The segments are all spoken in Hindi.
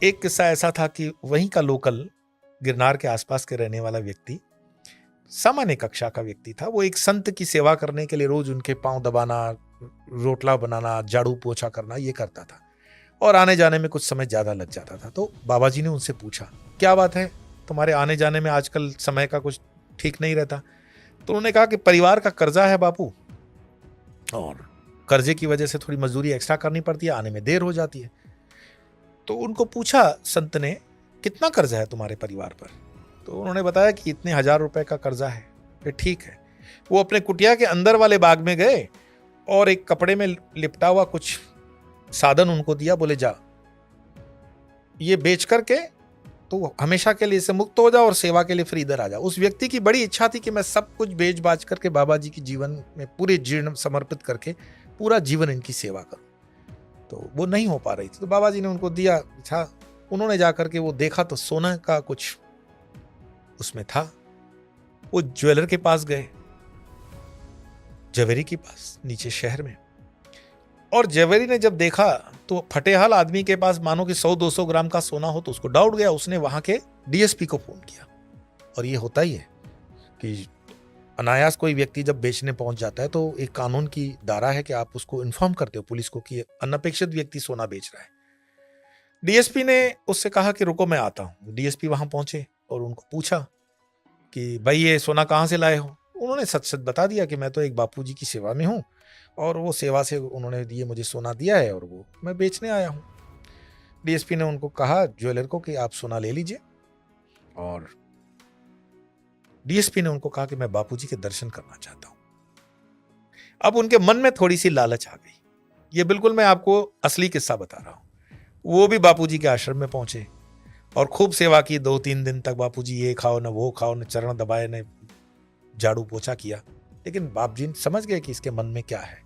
एक किस्सा ऐसा था कि वहीं का लोकल गिरनार के आसपास के रहने वाला व्यक्ति, सामान्य कक्षा का व्यक्ति था। वो एक संत की सेवा करने के लिए रोज उनके पांव दबाना, रोटला बनाना, झाड़ू पोछा करना ये करता था, और आने जाने में कुछ समय ज्यादा लग जाता था। तो बाबा जी ने उनसे पूछा, क्या बात है, तुम्हारे आने जाने में आजकल समय का कुछ ठीक नहीं रहता? तो उन्होंने कहा कि परिवार का कर्जा है बापू, और कर्जे की वजह से थोड़ी मजदूरी एक्स्ट्रा करनी पड़ती है, आने में देर हो जाती है। तो उनको पूछा संत ने, कितना कर्जा है तुम्हारे परिवार पर? तो उन्होंने बताया कि इतने 1000 रुपए का कर्जा है। फिर ठीक है, वो अपने कुटिया के अंदर वाले बाग में गए और एक कपड़े में लिपटा हुआ कुछ साधन उनको दिया, बोले जा ये बेच करके तो हमेशा के लिए इससे मुक्त हो जाओ और सेवा के लिए फिर इधर आ जाओ। उस व्यक्ति की बड़ी इच्छा थी कि मैं सब कुछ बेच बाच करके बाबा जी के जीवन में पूरे जीर्ण समर्पित करके पूरा जीवन इनकी सेवा करूं, तो वो नहीं हो पा रही थी। तो बाबा जी ने उनको दिया था। उन्होंने जाकर के वो देखा तो सोना का कुछ उसमें था। वो ज्वेलर के पास गए, जवेरी के पास नीचे शहर में, और जवेरी ने जब देखा तो फटेहाल आदमी के पास मानो कि 100-200 ग्राम का सोना हो, तो उसको डाउट गया। उसने वहां के डीएसपी को फोन किया। और ये होता ही है कि अनायास कोई व्यक्ति जब बेचने पहुंच जाता है तो एक कानून की धारा है कि आप उसको इन्फॉर्म करते हो पुलिस को कि अनपेक्षित व्यक्ति सोना बेच रहा है। डीएसपी ने उससे कहा कि रुको मैं आता हूं। डीएसपी वहां पहुंचे और उनको पूछा कि भाई ये सोना कहां से लाए हो? उन्होंने सच सच बता दिया कि मैं तो एक बापूजी की सेवा में हूं, और वो सेवा से उन्होंने ये मुझे सोना दिया है और वो मैं बेचने आया हूं। डीएसपी ने उनको कहा ज्वेलर को कि आप सोना ले लीजिए, और डीएसपी ने उनको कहा कि मैं बापूजी के दर्शन करना चाहता हूं। अब उनके मन में थोड़ी सी लालच आ गई। ये बिल्कुल मैं आपको असली किस्सा बता रहा हूं। वो भी बापूजी के आश्रम में पहुंचे और खूब सेवा की। 2-3 दिन तक बापूजी ये खाओ न वो खाओ, न चरण दबाए, न झाड़ू पोछा किया। लेकिन बाप जी समझ गए कि इसके मन में क्या है।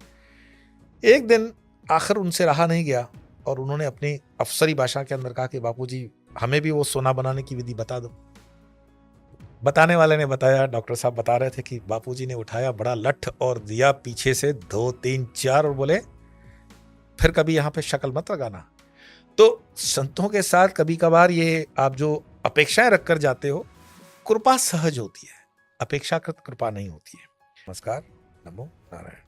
एक दिन आखिर उनसे रहा नहीं गया और उन्होंने अपनी अफसरी भाषा के अंदर कहा कि बापूजी हमें भी वो सोना बनाने की विधि बता दो। बताने वाले ने बताया, डॉक्टर साहब बता रहे थे कि बापूजी ने उठाया बड़ा लठ और दिया पीछे से 2, 3, 4 और बोले फिर कभी यहां पे शक्ल मत लगाना। तो संतों के साथ कभी कभार ये आप जो अपेक्षाएं रखकर जाते हो, कृपा सहज होती है, अपेक्षाकृत कृपा नहीं होती है। नमस्कार। नमो नारायण।